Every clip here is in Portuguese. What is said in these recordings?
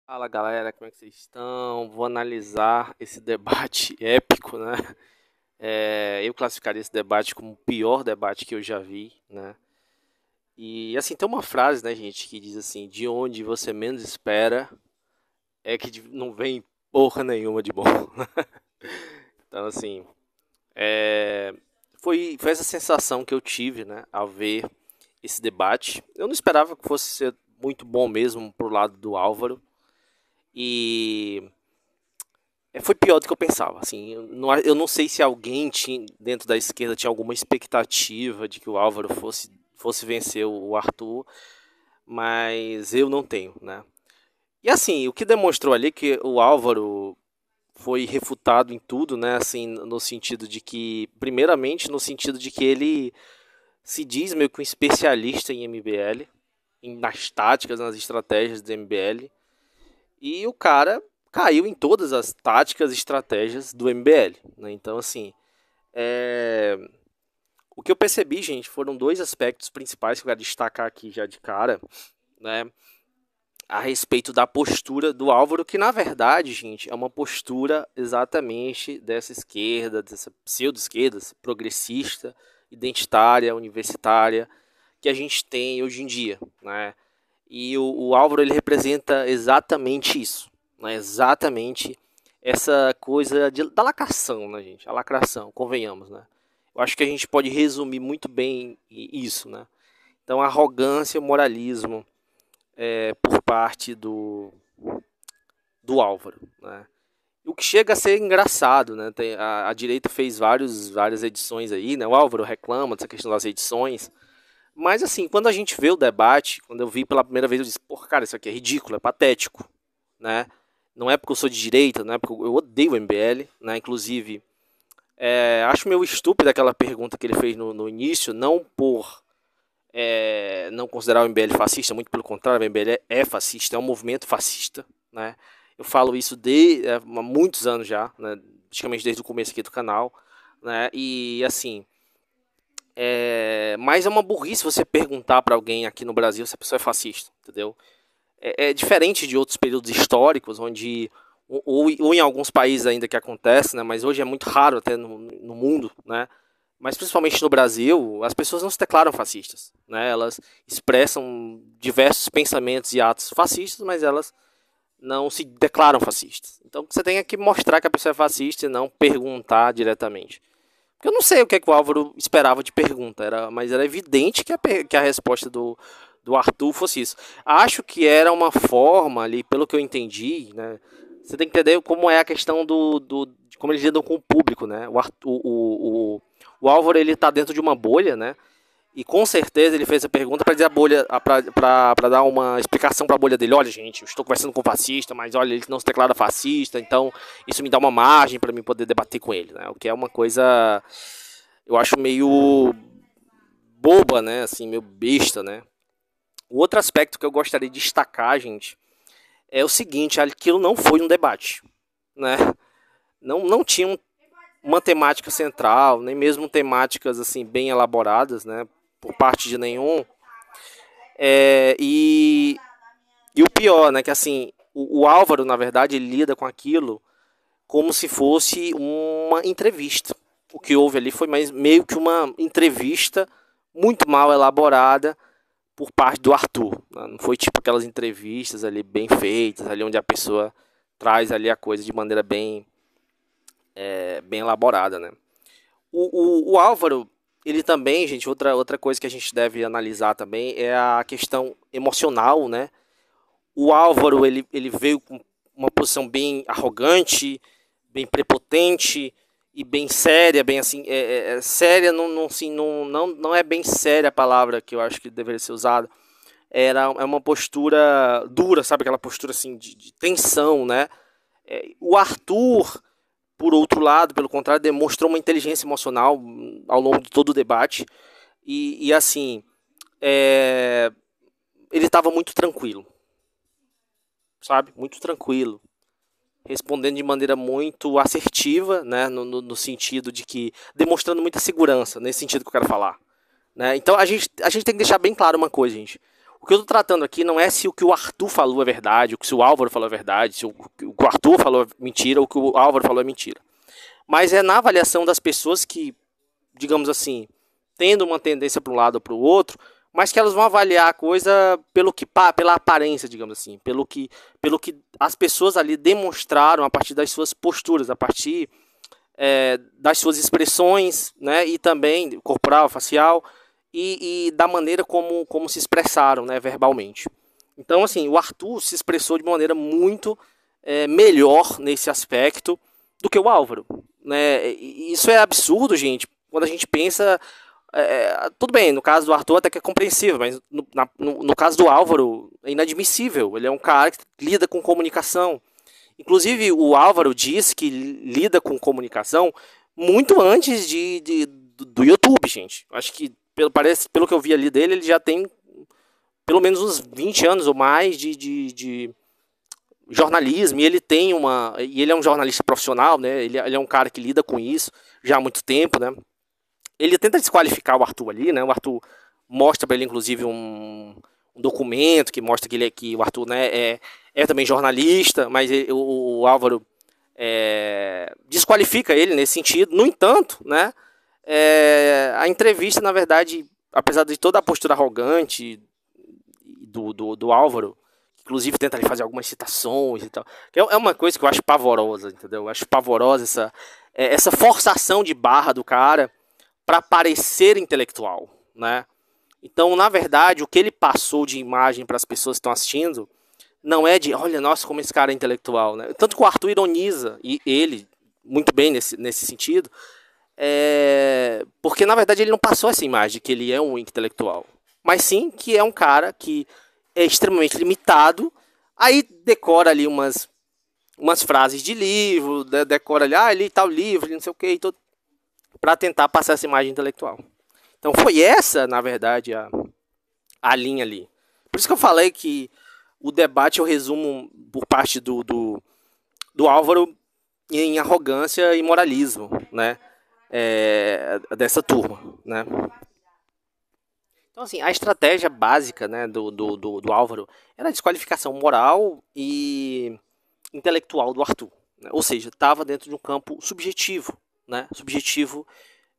Fala galera, como é que vocês estão? Vou analisar esse debate épico, né? Eu classificaria esse debate como o pior debate que eu já vi, né? E assim, tem uma frase, né, gente, que diz assim: de onde você menos espera é que não vem porra nenhuma de bom. Então, assim, é, foi essa sensação que eu tive, né, ao ver esse debate. Eu não esperava que fosse ser muito bom mesmo pro lado do Álvaro. E foi pior do que eu pensava, assim, eu não sei se alguém dentro da esquerda tinha alguma expectativa de que o Álvaro fosse vencer o Arthur, mas eu não tenho, né? E assim, o que demonstrou ali que o Álvaro foi refutado em tudo, né? Assim, no sentido de que, primeiramente, no sentido de que ele se diz meio que um especialista em MBL, nas táticas, nas estratégias do MBL, e o cara caiu em todas as táticas e estratégias do MBL, né? Então, assim, é... o que eu percebi, gente, foram dois aspectos principais que eu quero destacar aqui já de cara, né? A respeito da postura do Álvaro, que na verdade, gente, é uma postura exatamente dessa esquerda, dessa pseudo-esquerda, progressista, identitária, universitária, que a gente tem hoje em dia, né? E o Álvaro, ele representa exatamente isso, né? Exatamente essa coisa da lacração, né, gente? A lacração, convenhamos, né? Eu acho que a gente pode resumir muito bem isso, né? Então, arrogância, moralismo por parte do Álvaro, né? O que chega a ser engraçado, né? A direita fez várias edições aí, né? O Álvaro reclama dessa questão das edições. Mas assim, quando a gente vê o debate, quando eu vi pela primeira vez, eu disse, porra, cara, isso aqui é ridículo, é patético, né? Não é porque eu sou de direita, não é porque eu odeio o MBL, né? Inclusive, acho meio estúpida aquela pergunta que ele fez no início, não por não considerar o MBL fascista, muito pelo contrário, o MBL é fascista, é um movimento fascista, né? Eu falo isso há muitos anos já, né? Praticamente desde o começo aqui do canal, né? E assim, mas é uma burrice você perguntar para alguém aqui no Brasil se a pessoa é fascista, entendeu? É diferente de outros períodos históricos, onde ou em alguns países ainda que acontece, né? Mas hoje é muito raro até no mundo, né? Mas principalmente no Brasil, as pessoas não se declaram fascistas, né? Elas expressam diversos pensamentos e atos fascistas, mas elas não se declaram fascistas. Então você tem que mostrar que a pessoa é fascista e não perguntar diretamente. Porque eu não sei o que, é que o Álvaro esperava de pergunta, mas era evidente que a resposta do Arthur fosse isso. Acho que era uma forma ali, pelo que eu entendi, né? Você tem que entender como é a questão de como eles lidam com o público, né? O Álvaro, ele tá dentro de uma bolha, né? E com certeza ele fez a pergunta para dizer a bolha, para dar uma explicação para a bolha dele. Olha, gente, eu estou conversando com um fascista, mas olha, ele não se declara fascista, então isso me dá uma margem para mim poder debater com ele, né? O que é uma coisa, eu acho meio boba, né? Assim, meio besta, né? O outro aspecto que eu gostaria de destacar, gente, é o seguinte: aquilo não foi um debate, né? Não tinha uma temática central, nem mesmo temáticas assim bem elaboradas, né? Por parte de nenhum. É, e o pior, né, que assim, o Álvaro, na verdade, ele lida com aquilo como se fosse uma entrevista. O que houve ali foi meio que uma entrevista muito mal elaborada por parte do Arthur, né? Não foi tipo aquelas entrevistas ali bem feitas, ali onde a pessoa traz ali a coisa de maneira bem elaborada, né? O Álvaro, ele também, gente, outra coisa que a gente deve analisar também é a questão emocional, né? O Álvaro, ele veio com uma posição bem arrogante, bem prepotente e bem séria, bem assim, séria, assim, não é bem séria a palavra que eu acho que deveria ser usada. É uma postura dura, sabe? Aquela postura assim de tensão, né? O Arthur, por outro lado, pelo contrário, demonstrou uma inteligência emocional ao longo de todo o debate. E assim, ele estava muito tranquilo, sabe? Muito tranquilo. Respondendo de maneira muito assertiva, né? No sentido de que, demonstrando muita segurança, nesse sentido que eu quero falar. Né? Então a gente tem que deixar bem claro uma coisa, gente. O que eu tô tratando aqui não é se o que o Arthur falou é verdade, se o Álvaro falou é verdade, se o que o Arthur falou é mentira, ou o que o Álvaro falou é mentira. Mas é na avaliação das pessoas que, digamos assim, tendo uma tendência para um lado ou para o outro, mas que elas vão avaliar a coisa pela aparência, digamos assim, pelo que as pessoas ali demonstraram a partir das suas posturas, a partir das suas expressões, né, e também corporal, facial, e da maneira como se expressaram, né, verbalmente. Então, assim, o Arthur se expressou de maneira muito melhor nesse aspecto do que o Álvaro, né? E isso é absurdo, gente, quando a gente pensa. Tudo bem, no caso do Arthur até que é compreensível, mas no caso do Álvaro é inadmissível. Ele é um cara que lida com comunicação. Inclusive, o Álvaro diz que lida com comunicação muito antes do YouTube, gente. Acho que, pelo que eu vi ali dele, ele já tem pelo menos uns 20 anos ou mais de jornalismo, e ele é um jornalista profissional, né? Ele é um cara que lida com isso já há muito tempo, né? Ele tenta desqualificar o Arthur ali, né? O Arthur mostra para ele, inclusive, um documento que mostra que o Arthur, né, é também jornalista, mas o Álvaro desqualifica ele nesse sentido. No entanto, né, a entrevista, na verdade, apesar de toda a postura arrogante do Álvaro, inclusive tenta ali fazer algumas citações e tal, que é uma coisa que eu acho pavorosa, entendeu? Eu acho pavorosa essa forçação de barra do cara para parecer intelectual, né? Então, na verdade, o que ele passou de imagem para as pessoas que estão assistindo não é de, olha, nossa, como esse cara é intelectual, né? Tanto que o Arthur ironiza, e ele, muito bem nesse sentido, porque, na verdade, ele não passou essa imagem de que ele é um intelectual, mas sim que é um cara que é extremamente limitado, aí decora ali umas frases de livro, decora ali, ele tal livro, não sei o que, para tentar passar essa imagem intelectual. Então foi essa, na verdade, a linha ali. Por isso que eu falei que o debate eu resumo por parte do Álvaro em arrogância e moralismo, né? Dessa turma, né? Então, assim, a estratégia básica, né, do Álvaro era a desqualificação moral e intelectual do Arthur, né? Ou seja, estava dentro de um campo subjetivo, né? Subjetivo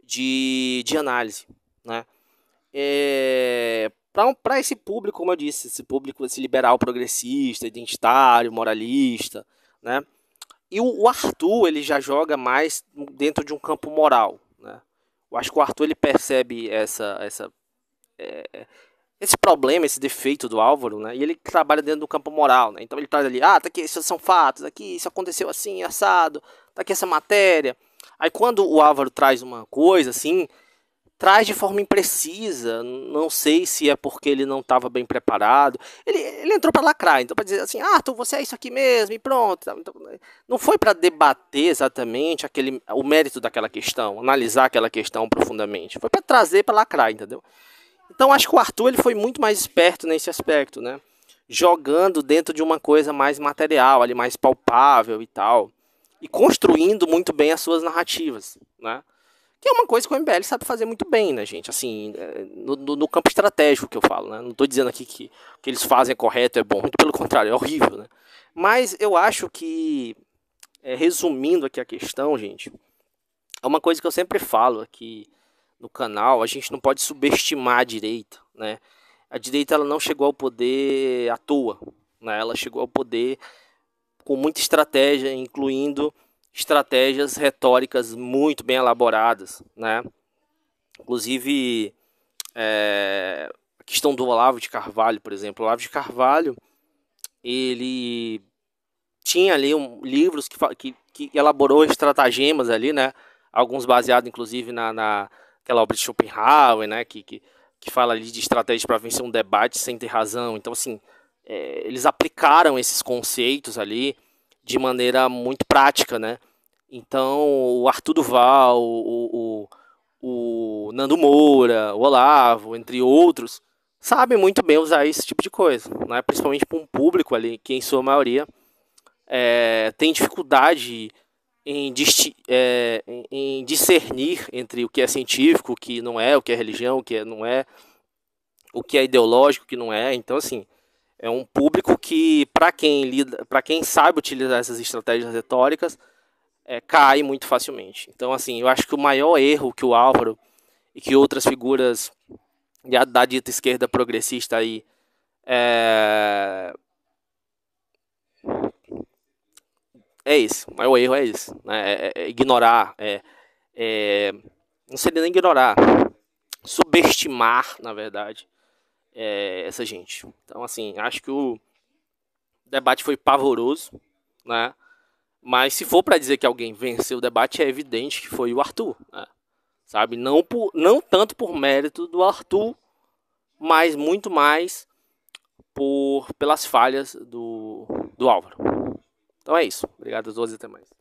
de análise, né? Para esse público, como eu disse, esse público, esse liberal progressista, identitário, moralista, né? E o Arthur, ele já joga mais dentro de um campo moral, né? Eu acho que o Arthur, ele percebe esse problema, esse defeito do Álvaro, né? E ele trabalha dentro do campo moral, né? Então ele traz ali, tá aqui, esses são fatos, aqui, isso aconteceu assim, assado, tá aqui essa matéria. Aí quando o Álvaro traz uma coisa assim, traz de forma imprecisa, não sei se é porque ele não estava bem preparado. Ele entrou para lacrar, então para dizer assim, Arthur, você é isso aqui mesmo e pronto. Então, não foi para debater exatamente o mérito daquela questão, analisar aquela questão profundamente. Foi para trazer para lacrar, entendeu? Então acho que o Arthur ele foi muito mais esperto nesse aspecto, né? Jogando dentro de uma coisa mais material, ali mais palpável e tal, e construindo muito bem as suas narrativas, né? Que é uma coisa que o MBL sabe fazer muito bem, né, gente? Assim, no campo estratégico que eu falo, né? Não estou dizendo aqui que o que eles fazem é correto, é bom. Muito pelo contrário, é horrível, né? Mas eu acho que, resumindo aqui a questão, gente, é uma coisa que eu sempre falo aqui no canal, a gente não pode subestimar a direita, né? A direita, ela não chegou ao poder à toa, né? Ela chegou ao poder com muita estratégia, incluindo estratégias retóricas muito bem elaboradas, né? Inclusive, a questão do Olavo de Carvalho, por exemplo. O Olavo de Carvalho, ele tinha ali livros que elaborou estratagemas ali, né? Alguns baseados, inclusive, naquela obra de Schopenhauer, né? Que fala ali de estratégia para vencer um debate sem ter razão. Então, assim, eles aplicaram esses conceitos ali de maneira muito prática, né? Então, o Arthur Duval, o Nando Moura, o Olavo, entre outros, sabem muito bem usar esse tipo de coisa, né? Principalmente para um público ali que, em sua maioria, tem dificuldade em discernir entre o que é científico, o que não é, o que é religião, o que não é. o que é ideológico, o que não é. Então, assim, é um público que, para quem lida, para quem sabe utilizar essas estratégias retóricas, cai muito facilmente. Então, assim, eu acho que o maior erro que o Álvaro e que outras figuras da dita esquerda progressista aí é esse. O maior erro é esse, né? Ignorar, não seria nem ignorar, subestimar, na verdade, essa gente. Então, assim, acho que o debate foi pavoroso, né? Mas se for para dizer que alguém venceu o debate, é evidente que foi o Arthur, né? Sabe? Não tanto por mérito do Arthur, mas muito mais pelas falhas do Álvaro. Então é isso. Obrigado a todos e até mais.